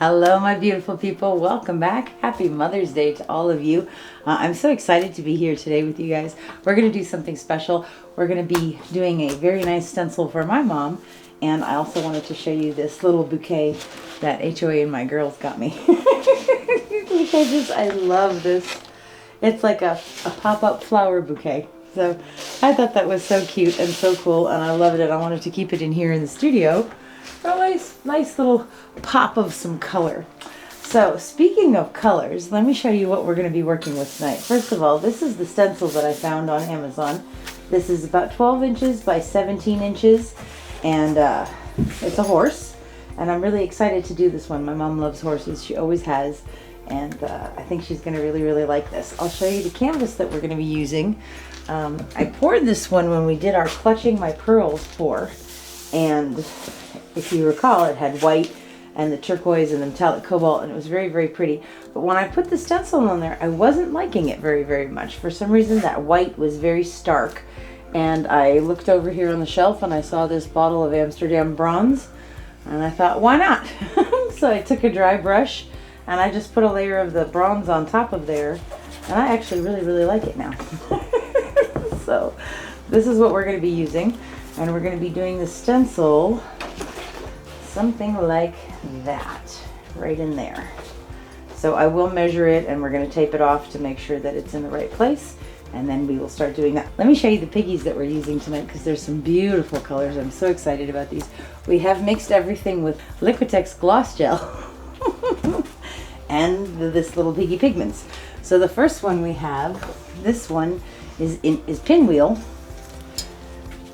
Hello, my beautiful people. Welcome back. Happy Mother's Day to all of you. I'm so excited to be here today with you guys. We're going to do something special. We're going to be doing a very nice stencil for my mom. And I also wanted to show you this little bouquet that HOA and my girls got me. I love this. It's like a pop-up flower bouquet. So I thought that was so cute and so cool, and I loved it. I wanted to keep it in here in the studio. A nice little pop of some color. So speaking of colors, let me show you what we're going to be working with tonight. First of all, this is the stencil that I found on Amazon. This is about 12 inches by 17 inches, and it's a horse. And I'm really excited to do this one. My mom loves horses. She always has. And I think she's going to really like this. I'll show you the canvas that we're going to be using. I poured this one when we did our Clutching My Pearls pour. And if you recall, it had white and the turquoise and the metallic cobalt, and it was very pretty. But when I put the stencil on there, I wasn't liking it very much. For some reason, that white was very stark. And I looked over here on the shelf and I saw this bottle of Amsterdam bronze. And I thought, why not? So I took a dry brush and I just put a layer of the bronze on top of there. And I actually really like it now. So this is what we're going to be using. And we're going to be doing the stencil something like that, right in there. So I will measure it and we're going to tape it off to make sure that it's in the right place. And then we will start doing that. Let me show you the piggies that we're using tonight because there's some beautiful colors. I'm so excited about these. We have mixed everything with Liquitex Gloss Gel and this Little Piggy pigments. So the first one we have, this one is Pinwheel.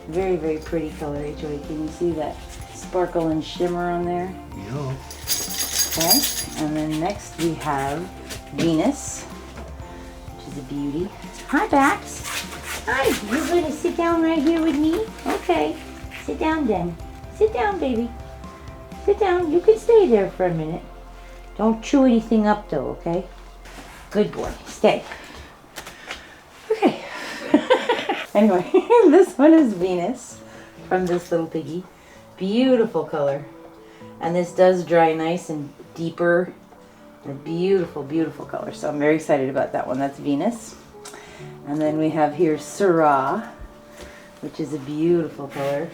Very pretty color, HOA. Can you see that sparkle and shimmer on there? Yeah. Okay, and then next we have Venus, which is a beauty. Hi, Bax. Hi, you're going to sit down right here with me? Okay, sit down then. Sit down, baby. Sit down. You can stay there for a minute. Don't chew anything up, though, okay? Good boy. Stay. Okay. Anyway, this one is Venus from this Little Piggy. Beautiful color. And this does dry nice and deeper. A beautiful color. So I'm very excited about that one. That's Venus. And then we have here Syrah, which is a beautiful color.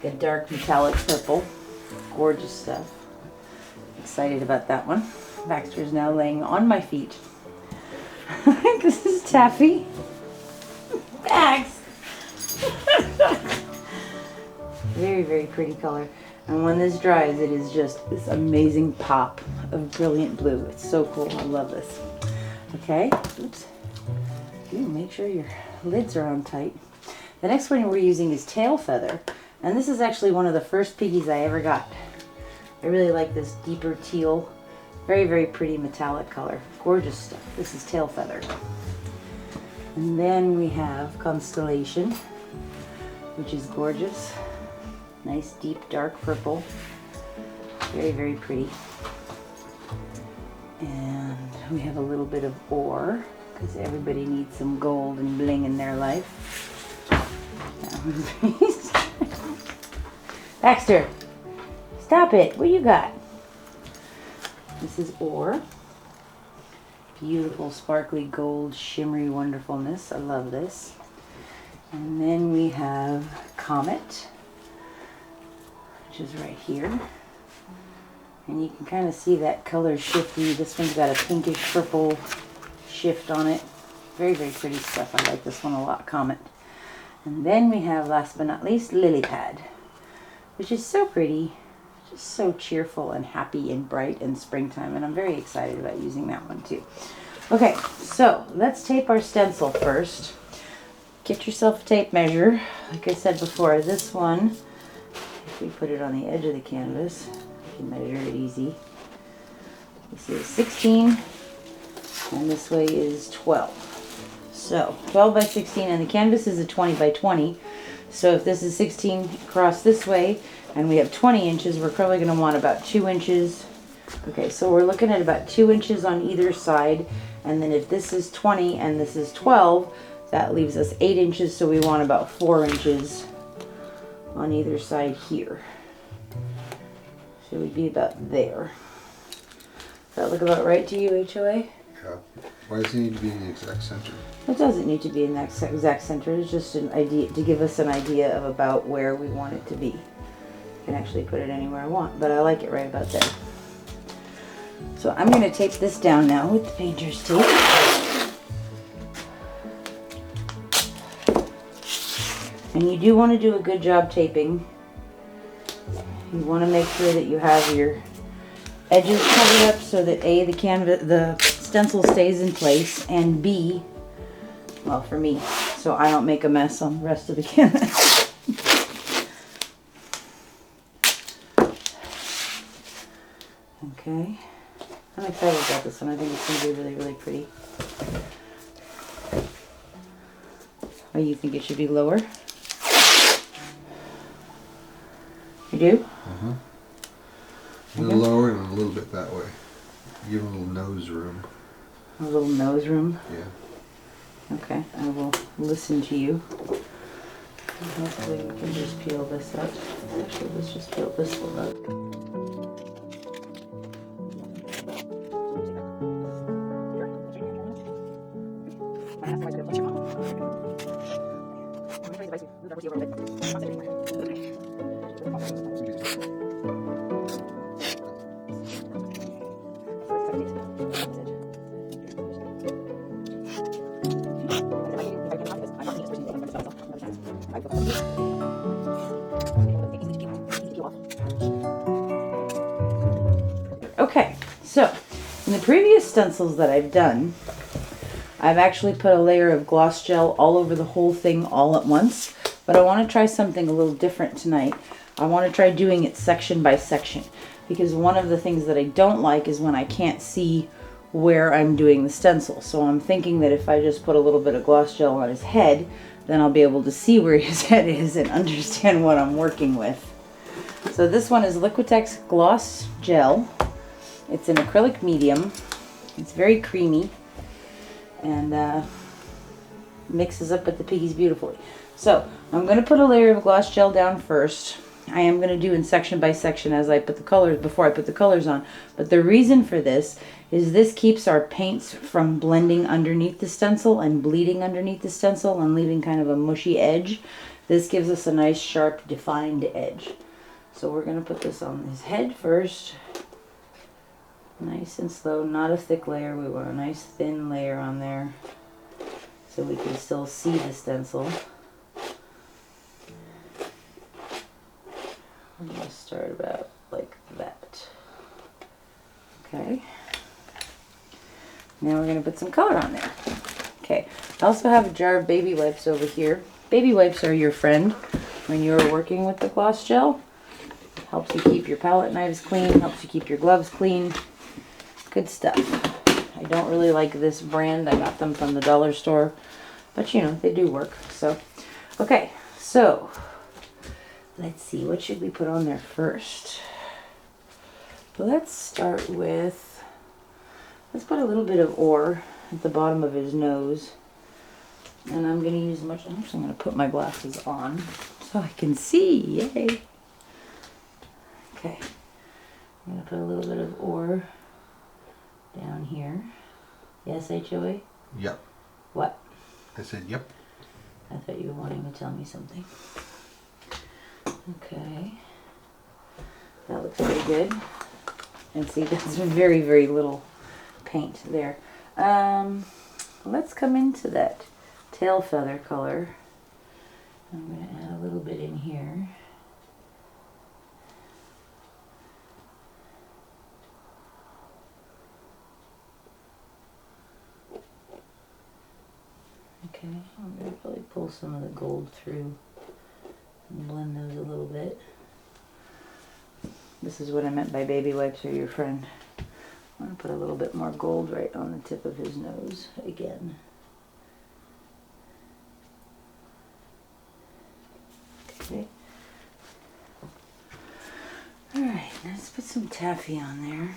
Like a dark metallic purple. Gorgeous stuff. Excited about that one. Baxter's now laying on my feet. This is Taffy. Bags. Very pretty color. And when this dries, it is just this amazing pop of brilliant blue. It's so cool. I love this. Okay. Oops. Ooh, make sure your lids are on tight. The next one we're using is Tailfeather. And this is actually one of the first piggies I ever got. I really like this deeper teal. Very pretty metallic color. Gorgeous stuff. This is Tailfeather. And then we have Constellation, which is gorgeous. Nice deep dark purple. Very pretty. And we have a little bit of ore because everybody needs some gold and bling in their life. Baxter, stop it. What you got? This is ore. Beautiful sparkly gold shimmery wonderfulness. I love this. And then we have Comet, which is right here. And you can kind of see that color shifty. This one's got a pinkish purple shift on it. Very pretty stuff. I like this one a lot, Comet. And then we have, last but not least, Lilypad, which is so pretty. Just so cheerful and happy and bright in springtime. And I'm very excited about using that one too. Okay, so let's tape our stencil first. Get yourself a tape measure. Like I said before, this one, if we put it on the edge of the canvas, we can measure it easy. This is 16, and this way is 12. So 12 by 16, and the canvas is a 20 by 20. So if this is 16 across this way, and we have 20 inches, we're probably going to want about 2 inches. Okay, so we're looking at about 2 inches on either side. And then if this is 20 and this is 12, that leaves us 8 inches. So we want about 4 inches on either side here. So we'd be about there. Does that look about right to you, HOA? Yeah. Why does it need to be in the exact center? It doesn't need to be in that exact center. It's just an idea to give us an idea of about where we want it to be. I can actually put it anywhere I want, but I like it right about there. So I'm going to tape this down now with the painter's tape. And you do want to do a good job taping. You want to make sure that you have your edges covered up so that A, the stencil stays in place, and B, well, for me, so I don't make a mess on the rest of the canvas. Okay, I'm excited about this one. I think it's going to be really, really pretty. Oh, you think it should be lower? You do? Uh-huh. A little lower and a little bit that way. Give a little nose room. A little nose room? Yeah. Okay, I will listen to you. And hopefully we can just peel this up. Actually, let's just peel this one up. Okay, so in the previous stencils that I've done, I've actually put a layer of gloss gel all over the whole thing all at once, but I want to try something a little different tonight. I want to try doing it section by section, because one of the things that I don't like is when I can't see where I'm doing the stencil. So I'm thinking that if I just put a little bit of gloss gel on his head, then I'll be able to see where his head is and understand what I'm working with. So this one is Liquitex Gloss Gel. It's an acrylic medium. It's very creamy and mixes up with the piggies beautifully. So I'm going to put a layer of gloss gel down first. I am going to do in section by section as I put the colors, before I put the colors on. But the reason for this is this keeps our paints from blending underneath the stencil and bleeding underneath the stencil and leaving kind of a mushy edge. This gives us a nice sharp defined edge. So we're going to put this on his head first. Nice and slow, not a thick layer. We want a nice thin layer on there so we can still see the stencil. I'm going to start about like that. Okay. Now we're going to put some color on there. Okay. I also have a jar of baby wipes over here. Baby wipes are your friend when you're working with the gloss gel. It helps you keep your palette knives clean, helps you keep your gloves clean. Good stuff. I don't really like this brand. I got them from the dollar store, but you know, they do work. So, okay, so let's see, what should we put on there first? Let's start with, let's put a little bit of ore at the bottom of his nose. And I'm going to use much, I'm actually going to put my glasses on so I can see. Yay. Okay. I'm going to put a little bit of ore down here. Yes, HOA? Yep. What? I said yep. I thought you were wanting to tell me something. Okay. That looks pretty good. And see, that's very, very little paint there. Let's come into that Tailfeather color. I'm going to add a little bit in here. Okay, I'm going to probably pull some of the gold through and blend those a little bit. This is what I meant by baby wipes are your friend. I'm going to put a little bit more gold right on the tip of his nose again. Okay. Alright, let's put some taffy on there.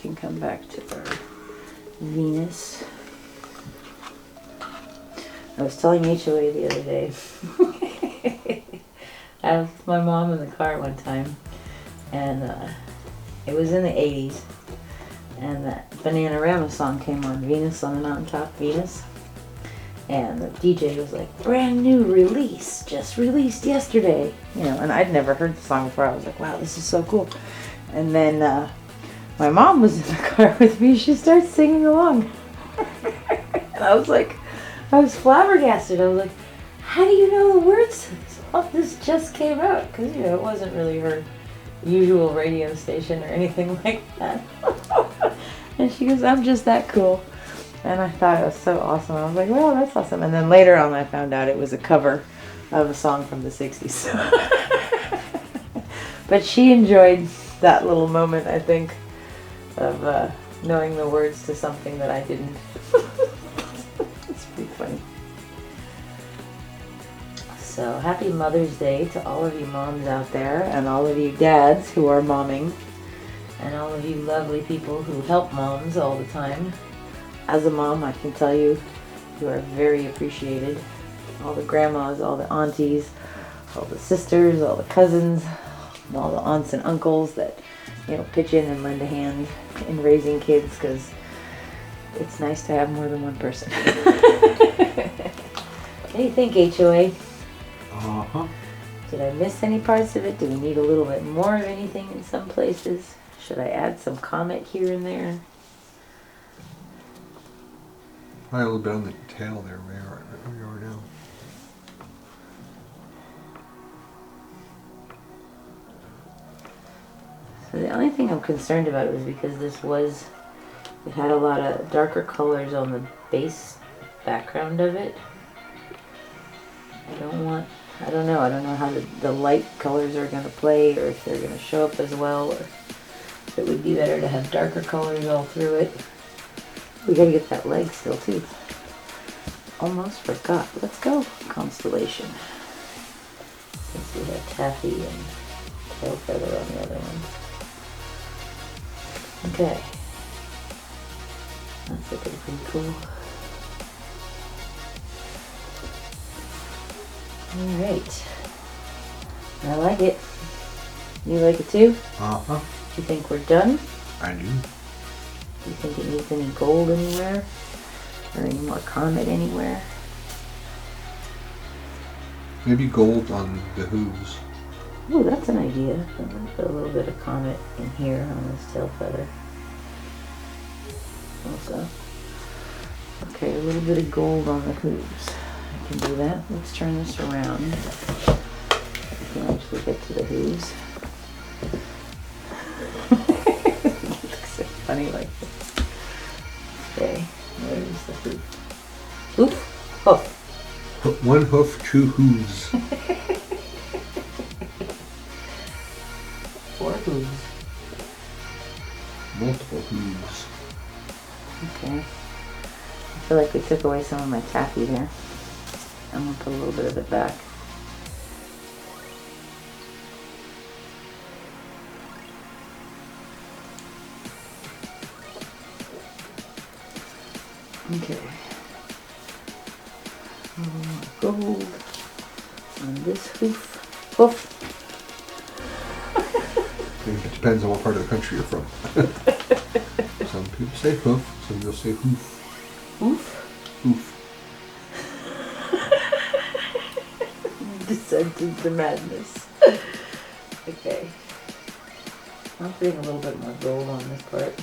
can come back to our Venus. I was telling HOA the other day. I was with my mom in the car one time, and it was in the 80s, and that Bananarama song came on, Venus on the Mountaintop, Venus. And the DJ was like, brand new release, just released yesterday. You know, and I'd never heard the song before. I was like, wow, this is so cool. And then my mom was in the car with me. She starts singing along. And I was like, I was flabbergasted. I was like, how do you know the words to this? Oh, this just came out. Because, you know, it wasn't really her usual radio station or anything like that. And she goes, I'm just that cool. And I thought it was so awesome. I was like, well, that's awesome. And then later on I found out it was a cover of a song from the 60s. But she enjoyed that little moment, I think, of knowing the words to something that I didn't. It's pretty funny. So happy Mother's Day to all of you moms out there, and all of you dads who are momming, and all of you lovely people who help moms all the time. As a mom, I can tell you, you are very appreciated. All the grandmas, all the aunties, all the sisters, all the cousins, and all the aunts and uncles that, you know, pitch in and lend a hand in raising kids, because it's nice to have more than one person. What do you think, HOA? Uh-huh. Did I miss any parts of it? Do we need a little bit more of anything in some places? Should I add some Comet here and there? Probably a little bit on the tail there, where you are now. So the only thing I'm concerned about was because it had a lot of darker colors on the base background of it. I don't know how the light colors are going to play, or if they're going to show up as well, or if it would be better to have darker colors all through it. We gotta get that leg still too. Almost forgot. Let's go, Constellation. Since we have Taffy and Tailfeather on the other one. Okay. That's looking pretty cool. Alright. I like it. You like it too? Uh-huh. You think we're done? I do. Do you think it needs any gold anywhere? Or any more Comet anywhere? Maybe gold on the hooves. Ooh, that's an idea. I'm gonna put a little bit of Comet in here on this tail feather. Also. Okay, a little bit of gold on the hooves. I can do that. Let's turn this around. I can actually get to the hooves. It looks so funny like this. Okay, where's the hoof? Hoof? Hoof. One hoof, two hooves. 4 hooves. Multiple hooves. Okay. I feel like we took away some of my taffy there. I'm going to put a little bit of it back. Okay. Gold on this hoof. Hoof. It depends on what part of the country you're from. Some people say hoof, some people say hoof. Hoof? Hoof. Descent into madness. Okay. I'm putting a little bit more gold on this part.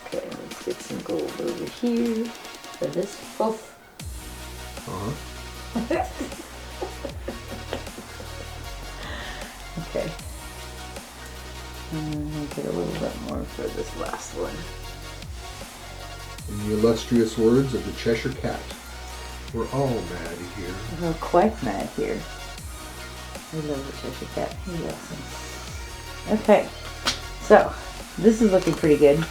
Okay, let's get some gold over here for this hoof. Okay. And then we'll get a little bit more for this last one. In the illustrious words of the Cheshire Cat, we're all mad here. We're quite mad here. I love the Cheshire Cat. He's awesome. Okay. So, this is looking pretty good.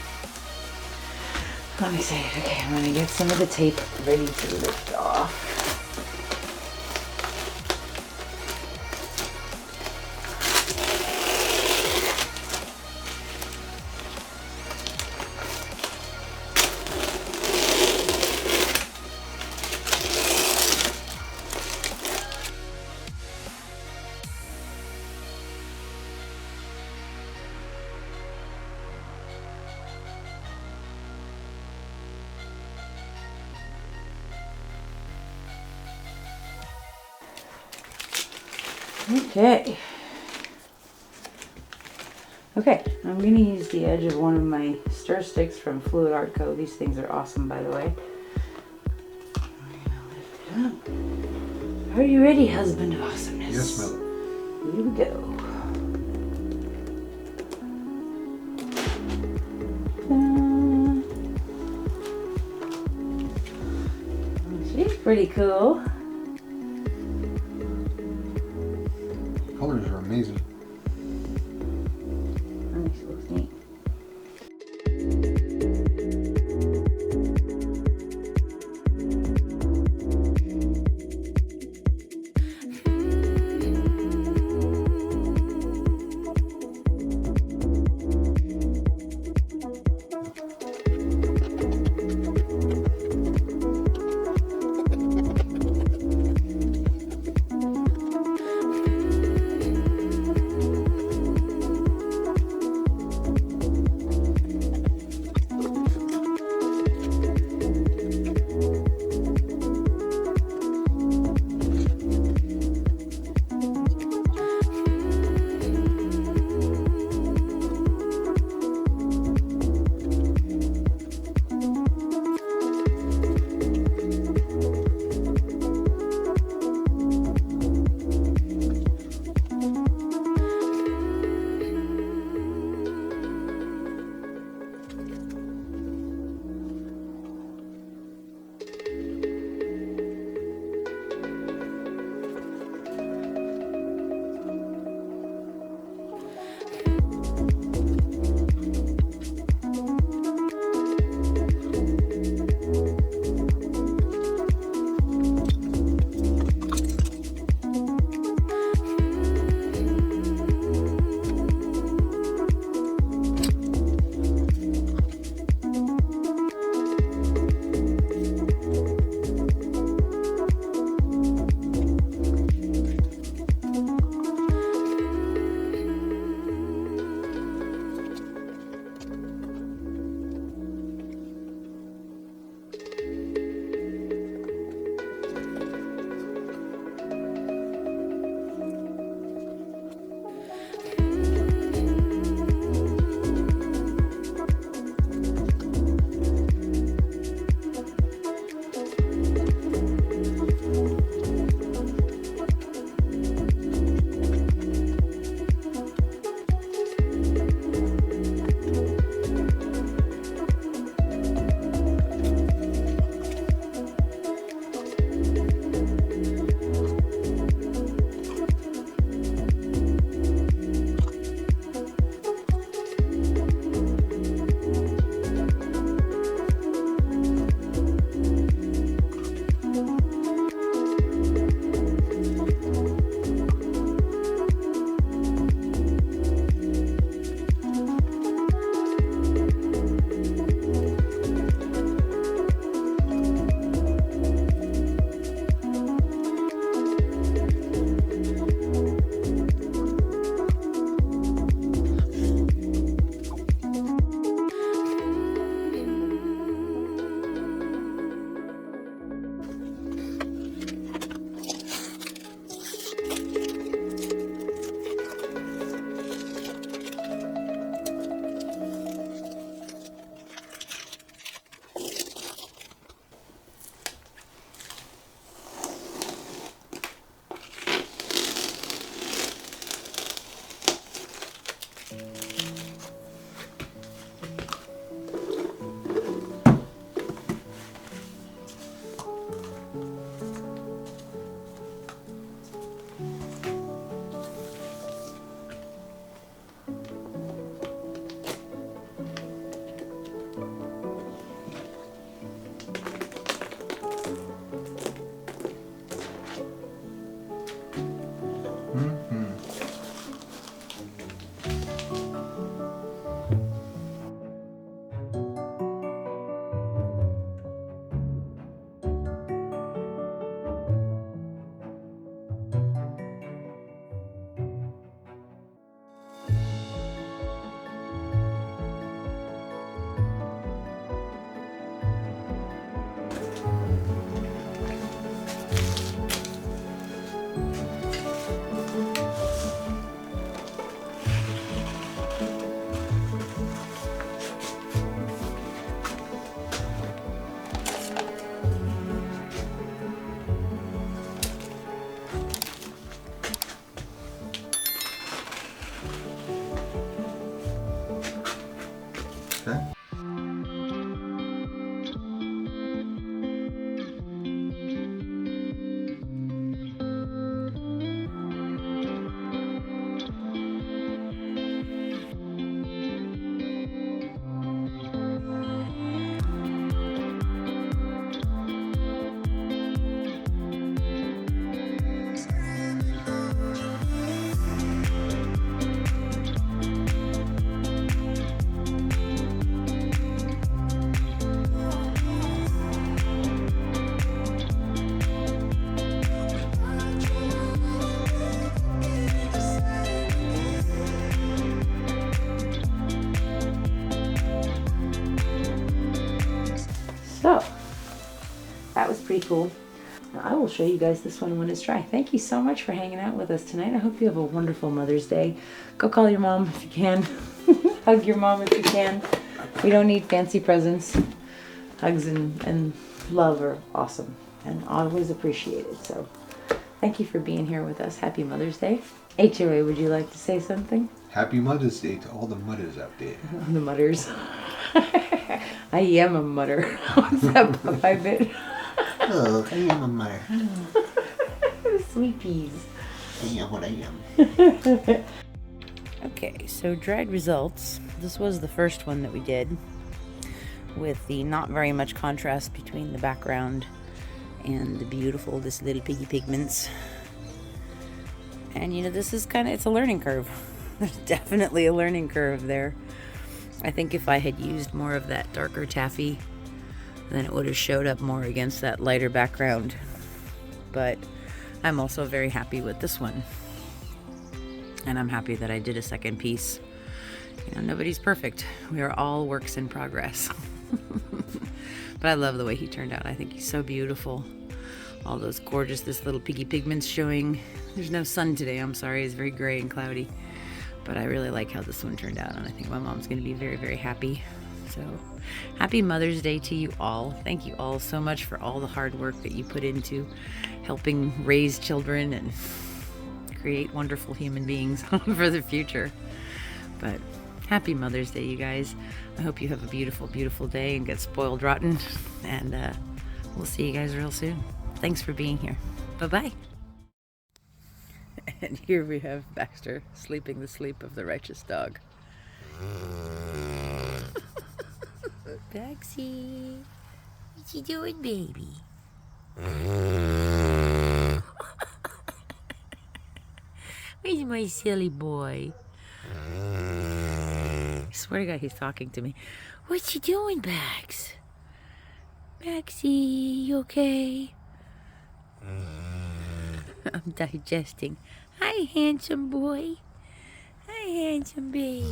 I'm excited. Okay, I'm going to get some of the tape ready to lift off. Okay. Okay, I'm going to use the edge of one of my stir sticks from Fluid Art Co. These things are awesome, by the way. I'm gonna lift it up. Are you ready, husband of awesomeness? Yes, ma'am. Here we go. She's pretty cool. Colors are amazing. Oh, she looks neat. cool. Now, I will show you guys this one when it's dry. Thank you so much for hanging out with us tonight. I hope you have a wonderful Mother's Day. Go call your mom if you can. Hug your mom if you can. We don't need fancy presents. Hugs and love are awesome and always appreciated. So thank you for being here with us. Happy Mother's Day. HOA, would you like to say something? Happy Mother's Day to all the mothers out there. The mutters. I am a mutter. What's that Popeye bit? Oh, I am a mother. Sweet peas. I am what I am. Okay, so dried results. This was the first one that we did with the not very much contrast between the background and the beautiful, this Little Piggy pigments. And you know, this is it's a learning curve. There's definitely a learning curve there. I think if I had used more of that darker taffy, then it would have showed up more against that lighter background. But I'm also very happy with this one. And I'm happy that I did a second piece. You know, nobody's perfect. We are all works in progress. But I love the way he turned out. I think he's so beautiful. All those gorgeous, this Little Piggy pigments showing. There's no sun today, I'm sorry. It's very gray and cloudy. But I really like how this one turned out, and I think my mom's going to be very, very happy. So, happy Mother's Day to you all. Thank you all so much for all the hard work that you put into helping raise children and create wonderful human beings for the future. But happy Mother's Day, you guys. I hope you have a beautiful, beautiful day and get spoiled rotten. And we'll see you guys real soon. Thanks for being here. Bye-bye. And here we have Baxter sleeping the sleep of the righteous dog. Baxy, what you doing, baby? Where's my silly boy? I swear to God, he's talking to me. What you doing, Bax? Baxy, you okay? I'm digesting. Hi, handsome boy. Hi, handsome baby.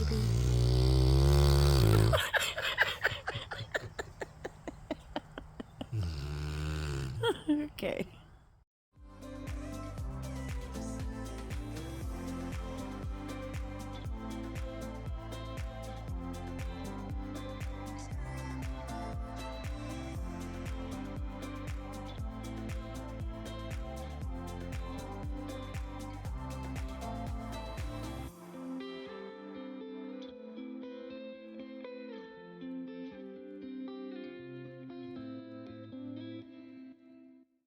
Okay.